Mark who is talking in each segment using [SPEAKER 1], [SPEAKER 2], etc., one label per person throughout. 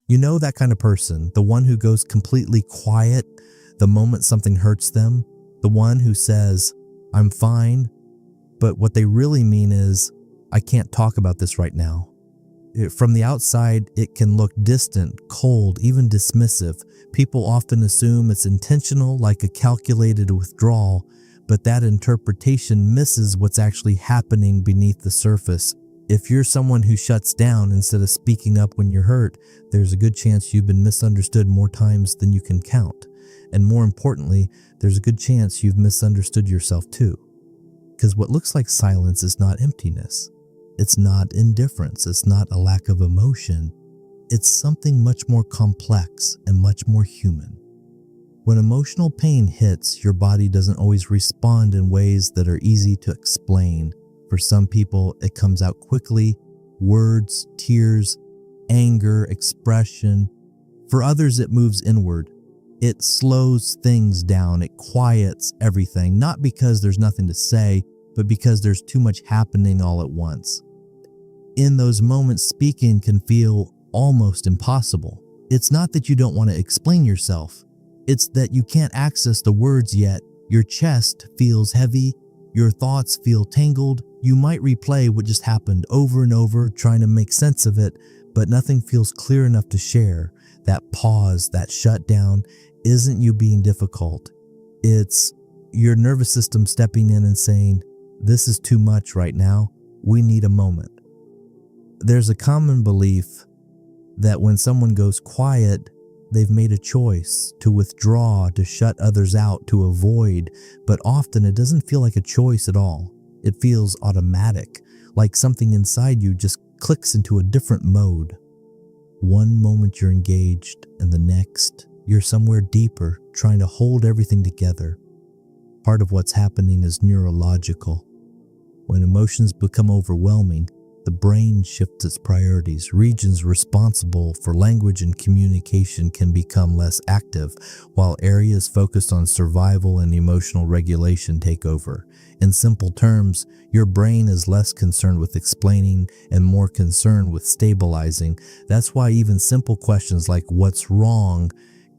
[SPEAKER 1] You know that kind of person, the one who goes completely quiet the moment something hurts them, the one who says, "I'm fine," but what they really mean is, "I can't talk about this right now." From the outside, it can look distant, cold, even dismissive. People often assume it's intentional, like a calculated withdrawal, but that interpretation misses what's actually happening beneath the surface. If you're someone who shuts down instead of speaking up when you're hurt, there's a good chance you've been misunderstood more times than you can count. And more importantly, there's a good chance you've misunderstood yourself too. Because what looks like silence is not emptiness. It's not indifference. It's not a lack of emotion. It's something much more complex and much more human. When emotional pain hits, your body doesn't always respond in ways that are easy to explain. For some people, it comes out quickly: words, tears, anger, expression. For others, it moves inward. It slows things down. It quiets everything, not because there's nothing to say, but because there's too much happening all at once. In those moments, speaking can feel almost impossible. It's not that you don't want to explain yourself. It's that you can't access the words yet. Your chest feels heavy. Your thoughts feel tangled. You might replay what just happened over and over, trying to make sense of it, but nothing feels clear enough to share. That pause, that shutdown, isn't you being difficult. It's your nervous system stepping in and saying, "This is too much right now. We need a moment." There's a common belief that when someone goes quiet, they've made a choice to withdraw, to shut others out, to avoid, but often it doesn't feel like a choice at all. It feels automatic, like something inside you just clicks into a different mode. One moment you're engaged, and the next, you're somewhere deeper, trying to hold everything together. Part of what's happening is neurological. When emotions become overwhelming, the brain shifts its priorities. Regions responsible for language and communication can become less active, while areas focused on survival and emotional regulation take over. In simple terms, your brain is less concerned with explaining and more concerned with stabilizing. That's why even simple questions like "what's wrong?"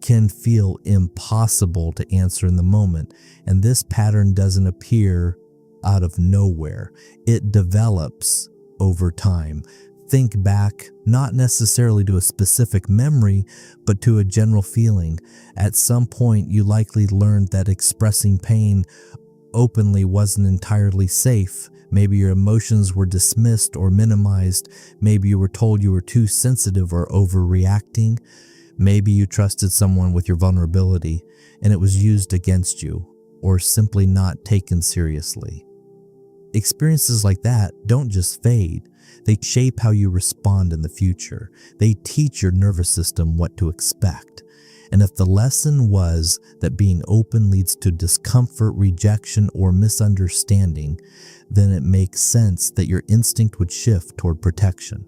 [SPEAKER 1] can feel impossible to answer in the moment. And this pattern doesn't appear out of nowhere. It develops over time. Think back, not necessarily to a specific memory, but to a general feeling. At some point, you likely learned that expressing pain openly wasn't entirely safe. Maybe your emotions were dismissed or minimized. Maybe you were told you were too sensitive or overreacting. Maybe you trusted someone with your vulnerability and it was used against you, or simply not taken seriously. Experiences like that don't just fade. They shape how you respond in the future. They teach your nervous system what to expect. And if the lesson was that being open leads to discomfort, rejection, or misunderstanding, then it makes sense that your instinct would shift toward protection.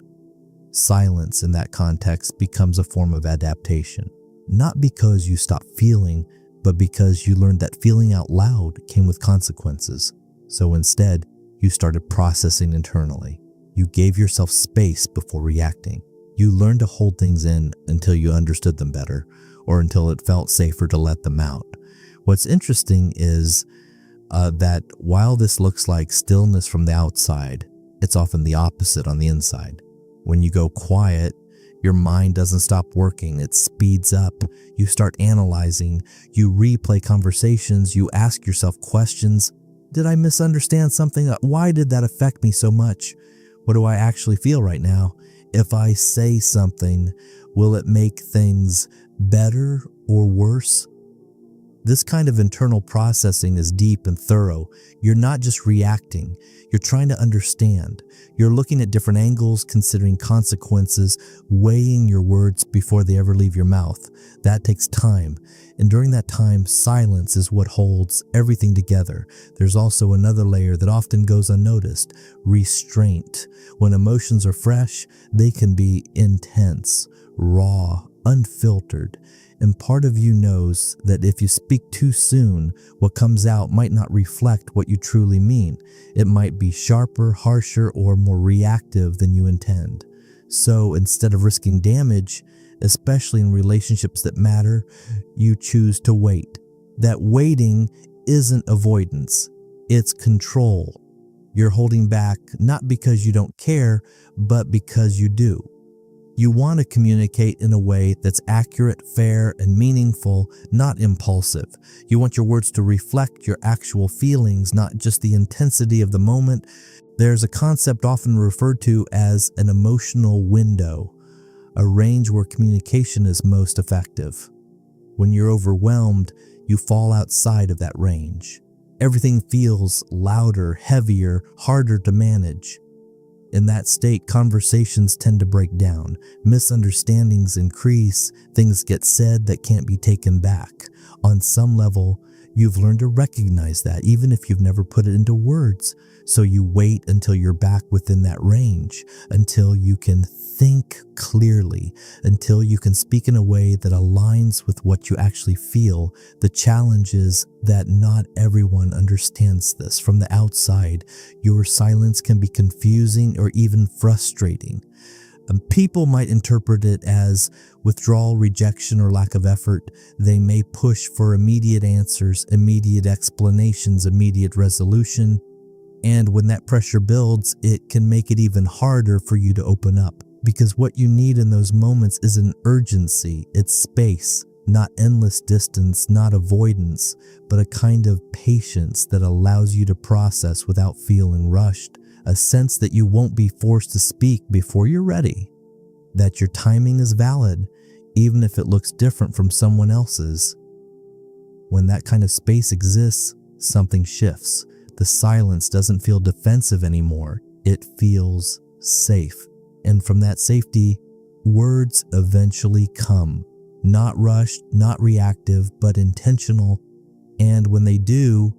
[SPEAKER 1] Silence in that context becomes a form of adaptation, not because you stopped feeling, but because you learned that feeling out loud came with consequences. So instead, you started processing internally. You gave yourself space before reacting. You learned to hold things in until you understood them better, or until it felt safer to let them out. What's interesting is that while this looks like stillness from the outside, it's often the opposite on the inside. When you go quiet, your mind doesn't stop working. It speeds up. You start analyzing. You replay conversations. You ask yourself questions. Did I misunderstand something? Why did that affect me so much? What do I actually feel right now? If I say something, will it make things better or worse? This kind of internal processing is deep and thorough. You're not just reacting. You're trying to understand. You're looking at different angles, considering consequences, weighing your words before they ever leave your mouth. That takes time. And during that time, silence is what holds everything together. There's also another layer that often goes unnoticed: restraint. When emotions are fresh, they can be intense, raw, unfiltered. And part of you knows that if you speak too soon, what comes out might not reflect what you truly mean. It might be sharper, harsher, or more reactive than you intend. So instead of risking damage, especially in relationships that matter, you choose to wait. That waiting isn't avoidance, it's control. You're holding back not because you don't care, but because you do. You want to communicate in a way that's accurate, fair, and meaningful, not impulsive. You want your words to reflect your actual feelings, not just the intensity of the moment. There's a concept often referred to as an emotional window, a range where communication is most effective. When you're overwhelmed, you fall outside of that range. Everything feels louder, heavier, harder to manage. In that state, conversations tend to break down, misunderstandings increase, things get said that can't be taken back. On some level, you've learned to recognize that, even if you've never put it into words. So you wait until you're back within that range, until you can think clearly, until you can speak in a way that aligns with what you actually feel. The challenge is that not everyone understands this. From the outside, your silence can be confusing or even frustrating. People might interpret it as withdrawal, rejection, or lack of effort. They may push for immediate answers, immediate explanations, immediate resolution. And when that pressure builds, it can make it even harder for you to open up. Because what you need in those moments is an urgency. It's space, not endless distance, not avoidance, but a kind of patience that allows you to process without feeling rushed. A sense that you won't be forced to speak before you're ready. That your timing is valid, even if it looks different from someone else's. When that kind of space exists, something shifts. The silence doesn't feel defensive anymore. It feels safe. And from that safety, words eventually come. Not rushed, not reactive, but intentional. And when they do,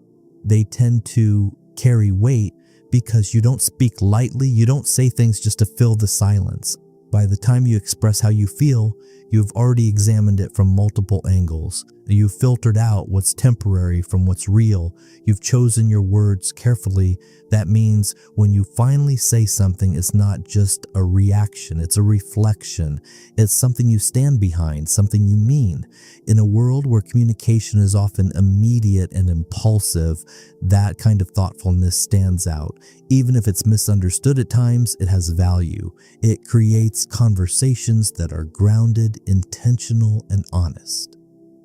[SPEAKER 1] they tend to carry weight because you don't speak lightly. You don't say things just to fill the silence. By the time you express how you feel, you've already examined it from multiple angles. You've filtered out what's temporary from what's real. You've chosen your words carefully. That means when you finally say something, it's not just a reaction, it's a reflection. It's something you stand behind, something you mean. In a world where communication is often immediate and impulsive, that kind of thoughtfulness stands out. Even if it's misunderstood at times, it has value. It creates conversations that are grounded, intentional, and honest.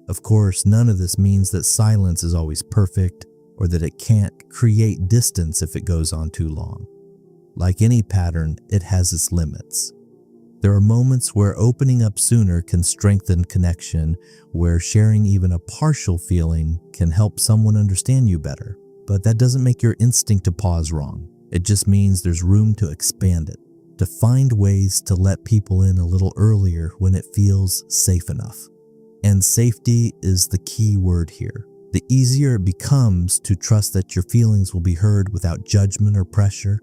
[SPEAKER 1] Of course, none of this means that silence is always perfect or that it can't create distance if it goes on too long. Like any pattern, it has its limits. There are moments where opening up sooner can strengthen connection, where sharing even a partial feeling can help someone understand you better. But that doesn't make your instinct to pause wrong. It just means there's room to expand it, to find ways to let people in a little earlier when it feels safe enough. And safety is the key word here. The easier it becomes to trust that your feelings will be heard without judgment or pressure,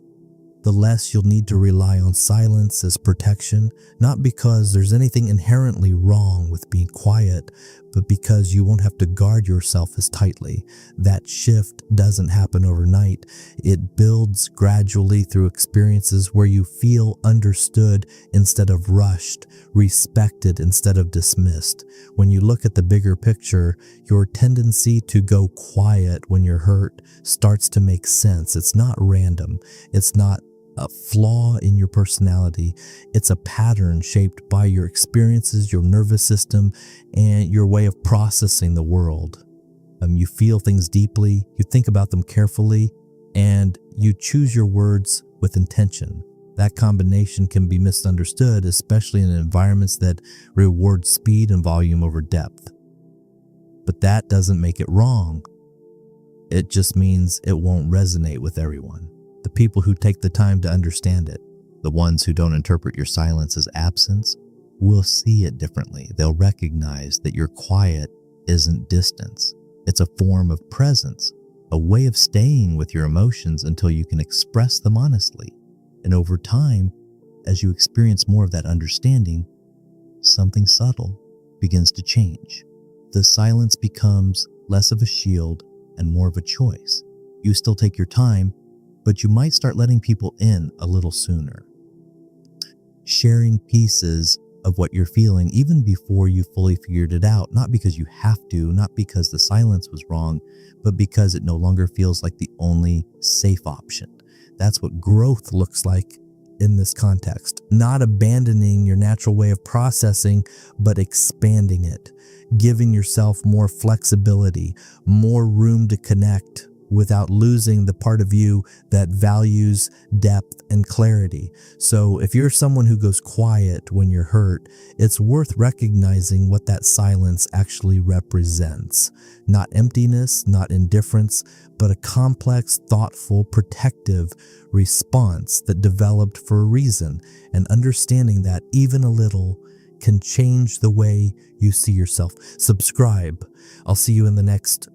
[SPEAKER 1] the less you'll need to rely on silence as protection, not because there's anything inherently wrong with being quiet, but because you won't have to guard yourself as tightly. That shift doesn't happen overnight. It builds gradually through experiences where you feel understood instead of rushed, respected instead of dismissed. When you look at the bigger picture, your tendency to go quiet when you're hurt starts to make sense. It's not random. It's not a flaw in your personality. It's a pattern shaped by your experiences, your nervous system, and your way of processing the world. You feel things deeply, you think about them carefully, and you choose your words with intention. That combination can be misunderstood, especially in environments that reward speed and volume over depth. But that doesn't make it wrong. It just means it won't resonate with everyone. The people who take the time to understand it, the ones who don't interpret your silence as absence, will see it differently. They'll recognize that your quiet isn't distance. It's a form of presence, a way of staying with your emotions until you can express them honestly. And over time, as you experience more of that understanding, something subtle begins to change. The silence becomes less of a shield and more of a choice. You still take your time, but you might start letting people in a little sooner. Sharing pieces of what you're feeling, even before you fully figured it out. Not because you have to, not because the silence was wrong, but because it no longer feels like the only safe option. That's what growth looks like in this context. Not abandoning your natural way of processing, but expanding it, giving yourself more flexibility, more room to connect without losing the part of you that values depth and clarity. So if you're someone who goes quiet when you're hurt, it's worth recognizing what that silence actually represents. Not emptiness, not indifference, but a complex, thoughtful, protective response that developed for a reason. And understanding that even a little can change the way you see yourself. Subscribe. I'll see you in the next